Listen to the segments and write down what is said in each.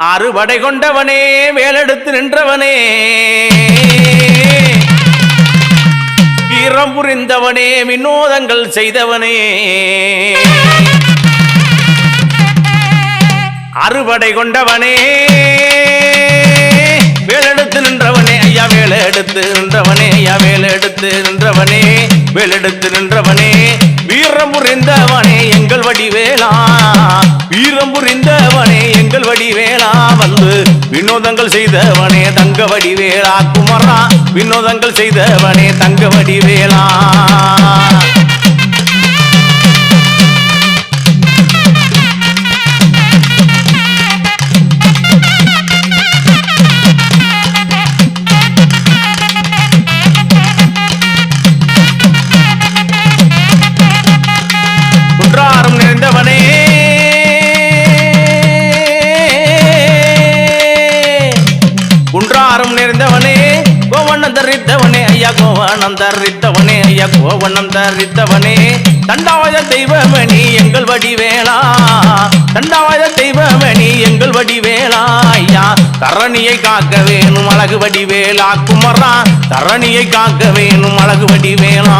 அறுபடை கொண்டவனே வேலெடுத்து நின்றவனே வீரம் புரிந்தவனே வினோதங்கள் செய்தவனே அறுபடை கொண்டவனே வேலெடுத்து நின்றவனே ஐயா வேலெடுத்து நின்றவனே ஐயா வேலெடுத்து நின்றவனே வேலெடுத்து நின்றவனே வீரம் புரிந்தவனே எங்கள் வடிவேலா வீரம் புரிந்தவனே எங்கள் வடிவேலா வந்து வினோதங்கள் செய்தவனே தங்க வடிவேலா குமரா வினோதங்கள் செய்தவனே தங்க வடிவேலா குன்றாரும் நிறைந்தவனே குன்றாரும் நிறைந்தவனே கோவணம் தரித்தவனே ஐயா கோவணம் தரித்தவனே ஐயா கோவணம் தரித்தவனே தண்டாவத தெய்வமணி எங்கள் வடிவேலா தண்டாவத தெய்வமணி எங்கள் வடிவேலா ஐயா தரணியை காக்க வேணும் அழகு வடிவேலா குமரா தரணியை காக்க வேணும் அழகு வடிவேலா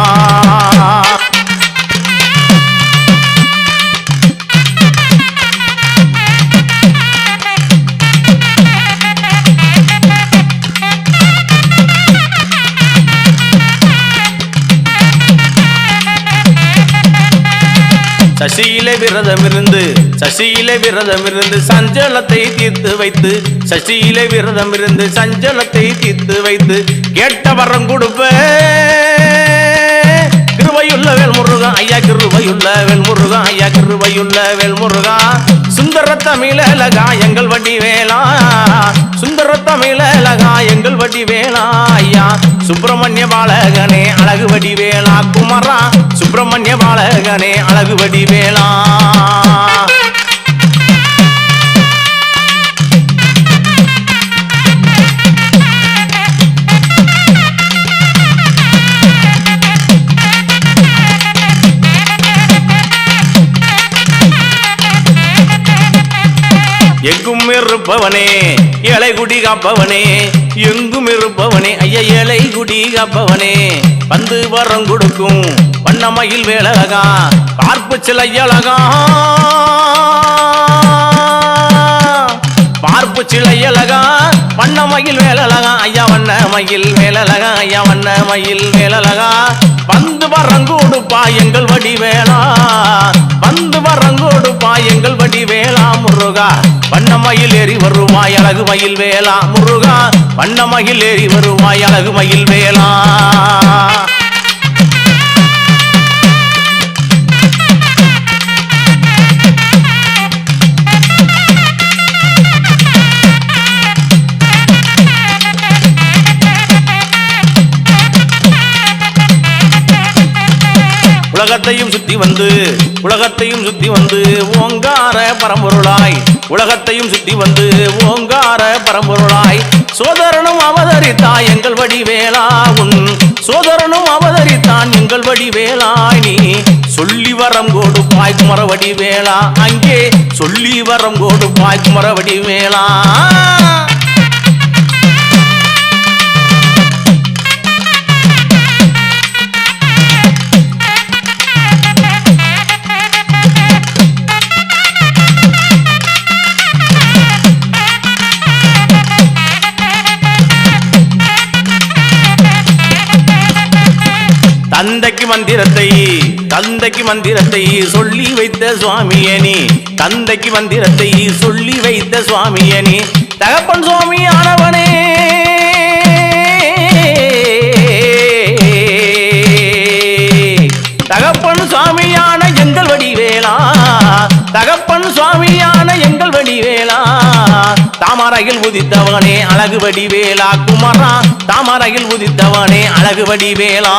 சசியிலே விரதம் இருந்து சஞ்சலத்தை தீர்த்து வைத்து சசியிலே விரதம் இருந்து சஞ்சலத்தை தீர்த்து வைத்து கேட்ட வரம் கொடுப்ப கிருபையுள்ள வேல்முருகா ஐயா கிருபையுள்ள வேல்முருகா ஐயா கிருபையுள்ள வேல்முருகா சுந்தர தமிழகா எங்கள் வடிவேலா சுந்தர தமிழகா எங்கள் வடிவேலா ஐயா சுப்பிரமணிய பாலகனே அழகு வடிவேலா குமரா சுப்பிரமணிய பாலகனே அழகு வடிவேலா எங்கும் இருப்பவனே ஏழை குடி காப்பவனே எங்கும் இருப்பவனே ஐயா ஏழை குடி காப்பவனே வந்து வரம் கொடுக்கும் வண்ணமயில் வேலழகா பார்ப்பு சிலையழகா பார்ப்பு சிலையழகா வண்ணமயில் வேலழகா ஐயா வண்ணமயில் வேலழகா ஐயா வண்ணமயில் வேலழகா வந்து வரங்கோடுப்பா எங்கள் வடிவேலா வந்து வரங்கோடுப்பா எங்கள் வடிவேலா முருகா வண்ணமயில் ஏறி வருவாய் அழகு மயில் வேலா முருகா வண்ணமயில் ஏறி வருவாய் அழகு மயில் வேலா உலகத்தையும் சுத்தி வந்து ஓங்கார பரம்பொருளாய் உலகத்தையும் சுத்தி வந்து ஓங்கார பரம்பொருளாய் சோதரனும் அவதரித்தாய் எங்கள் வடிவேலா உன் சோதரனும் அவதரித்தான் எங்கள் வடிவேலாய் நீ சொல்லி வரம் கோடுப்பாய் குமர வடிவேலா அங்கே சொல்லி வரம் கோடுப்பாய் குமர வடிவேலா தந்தைக்கு மந்திரத்தை சொல்லி வைத்த சுவாமியனி தந்தைக்கு மந்திரத்தை சொல்லி வைத்த சுவாமியனி தகப்பன் சுவாமி ஆனவனே தகப்பன் சுவாமியான எங்கள் வடிவேலா தகப்பன் சுவாமியான எங்கள் வடிவேலா தாமரையில் உதித்தவனே அழகு வடிவேலா குமரா தாமரையில் உதித்தவனே அழகு வடிவேலா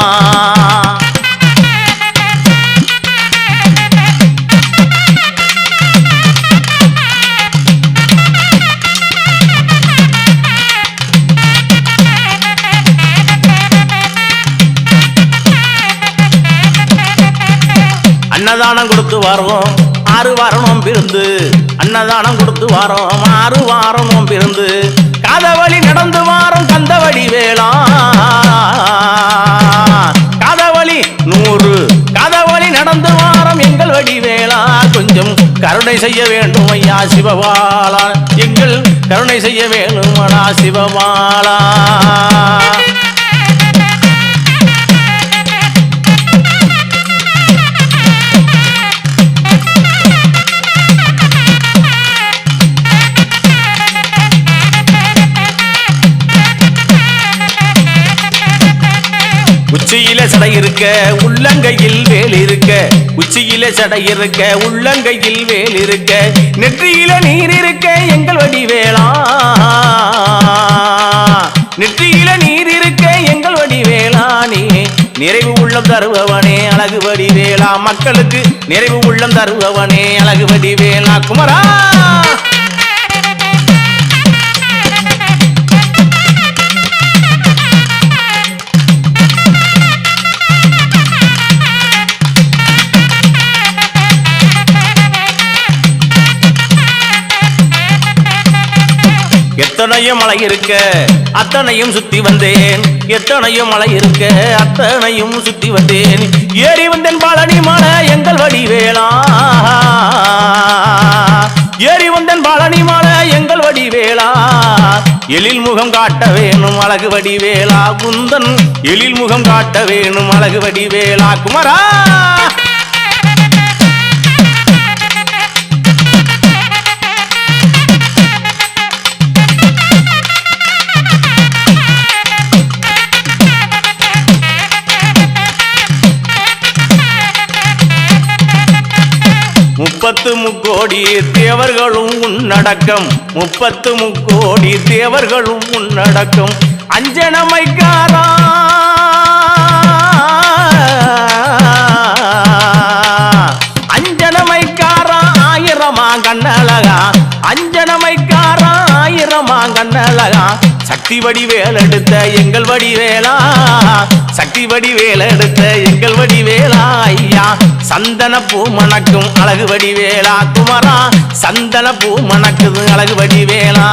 அன்னதானம் கொடுத்து வருவோம் 6 வாரம் நோம்பிருந்து அன்னதானம் கொடுத்து வாரம் 6 வாரம் நோம்பிருந்து காதவழி நடந்து வாரம் கந்தவடி வேளா காதவழி 100 காதவழி நடந்து வாரம் எங்கள் வடிவேலா கொஞ்சம் கருணை செய்ய வேண்டும் ஐயா சிவபாலா எங்கள் கருணை செய்ய வேணுமடா சிவபாலா உச்சியில சடை இருக்க உள்ளங்கையில் வேல் இருக்க உச்சியில சடை இருக்க உள்ளங்கையில் வேல் இருக்க நெற்றியில நீர் இருக்க எங்கள் வடிவேலா நெற்றியில நீர் இருக்க எங்கள் வடிவேலா நீ நிறைவு உள்ளம் தருபவனே அழகு வடிவேலா மக்களுக்கு நிறைவு உள்ளம் தருபவனே அழகு வடிவேலா குமரா எத்தனையும் மலை இருக்க அத்தனையும் சுத்தி வந்தேன் எத்தனையும் மலை இருக்க அத்தனையும் சுத்தி வந்தேன் ஏறி வந்தேன் பழனி மலை எங்கள் வடிவேலா ஏறி வந்தேன் பழனி மலை எங்கள் வடிவேலா எழில் முகம் காட்ட வேணும் அழகு வடிவேலா குந்தன் எழில் முகம் காட்ட வேணும் அழகு வடிவேலா குமரா முப்பத்து முக்கோடி தேவர்களும் உன்னடக்கம் 30 முக்கோடி தேவர்களும் உன்னடக்கம் அஞ்சனமைக்காரா அஞ்சனமைக்காரா ஆயிரமா கண்ணழகா அஞ்சனமைக்காரா ஆயிரமா கண்ணழகா சக்தி வடிவேல் எடுத்த எங்கள் வடிவேலா சக்தி வடிவேல் எடுத்த எங்கள் வடிவேலா ஐயா சந்தன பூ மணக்கும் அழகு வடிவேலா குமரா சந்தன பூ மணக்குது அழகு வடிவேலா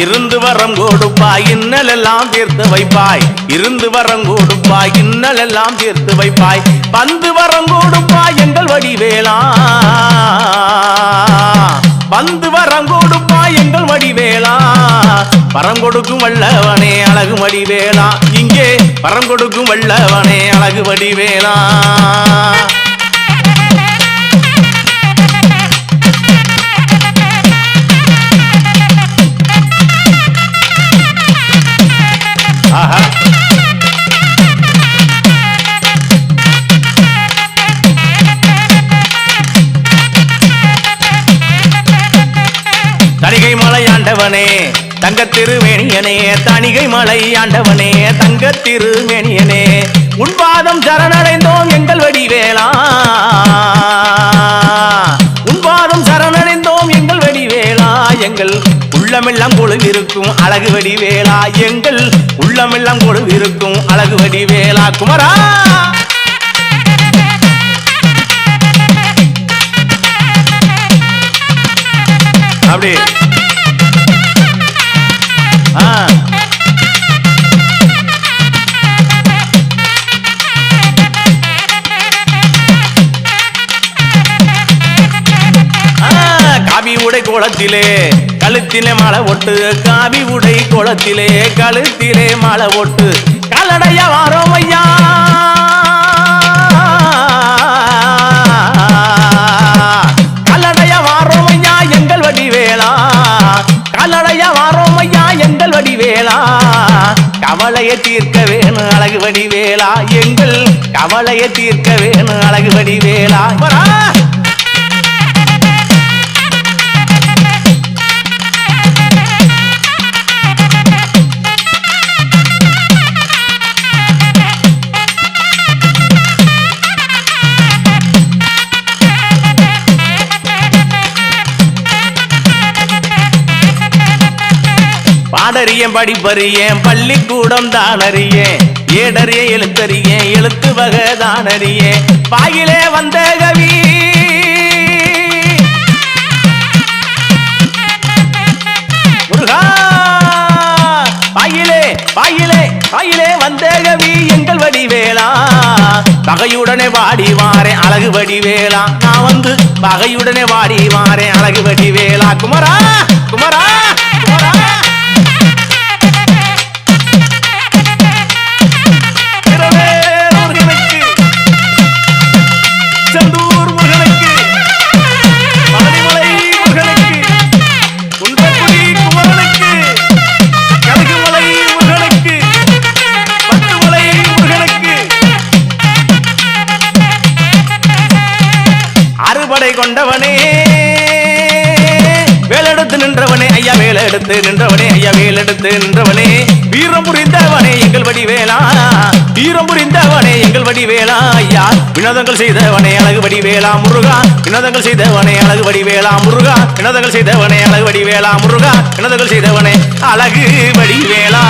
இருந்து வரம் கொடுப்பாய் இன்னல் எல்லாம் தீர்த்து வைப்பாய் இருந்து வரம் கொடுப்பாய் இன்னல் எல்லாம் தீர்த்து வைப்பாய் வந்து வரம் கொடுப்பாய் எங்கள் வடிவேலா வந்து வரம் கொடுப்பாய் எங்கள் வடிவேலா வரம் கொடுக்கும் வல்லவனே அழகு வடிவேலா இங்கே வரம் கொடுக்கும் வல்லவனே அழகு வடிவேலா தணிகை மலை ஆண்டவனே தங்க திருமேனியனே தணிகை மலை ஆண்டவனே தங்க திருமேனியனே உன் பாதம் சரணடைந்தோம் எங்கள் வடிவேலா உன் பாதம் சரணடைந்தோம் எங்கள் வடிவேலா எங்கள் உள்ளமெல்லாம் கொழுவிருக்கும் அழகு வடிவேலா எங்கள் உள்ளமெல்லாம் கொழுவிருக்கும் அழகு வடிவேலா குமரா அப்படி காவி உடை கோலத்திலே கழுத்திலே மாலை ஒட்டு காவி உடை கோலத்திலே கழுத்திலே மாலை ஒட்டு காலடையா வாரோம் ஐயா காலடையா வாரோம் ஐயா எங்கள் வடிவேலா காலடையா வாரோம் ஐயா எங்கள் வடிவேலா கவலையை தீர்க்க வேணும் அழகு வடிவேலா எங்கள் கவலையை தீர்க்க வேணும் அழகு வடிவேலா பாடறியேன் படிப்பறியேன் பள்ளிக்கூடம் தானறியேன் ஏடறிய எழுத்தறியேன் எழுத்து வகை தானறியேன் பாயிலே வந்த கவி முருகா பாயிலே பாயிலே பாயிலே வந்த கவி எங்கள் வடிவேலா பகையுடனே வாடி வாரேன் அழகு வடிவேலா நான் வந்து பகையுடனே வாடி வாரேன் அழகு வடிவேலா குமரா குமரா குமரா செந்தூர் முருகனுக்கு பழனிமலை முருகனுக்கு குன்றக்குடி குமரனுக்கு கழுகுமலை முருகனுக்கு பட்டுமலை முருகனுக்கு அறுபடை கொண்டவனே வேலெடுத்து நின்றவனே ஐயா வேலெடுத்து நின்றவனே ஐயா வேலெடுத்து நின்றவனே வீரம் புரிந்தவனே எங்கள் வடிவேலா வீரம் புரிந்தவனே எங்கள் வடிவேலா ஐயா வினோதங்கள் செய்தவனே அழகு வடிவேலா முருகா வினோதங்கள் செய்தவனே அழகு வடிவேலா முருகா வினோதங்கள் செய்தவனே அழகு வடிவேலா முருகா வினோதங்கள் செய்தவனே அழகு வடிவேலா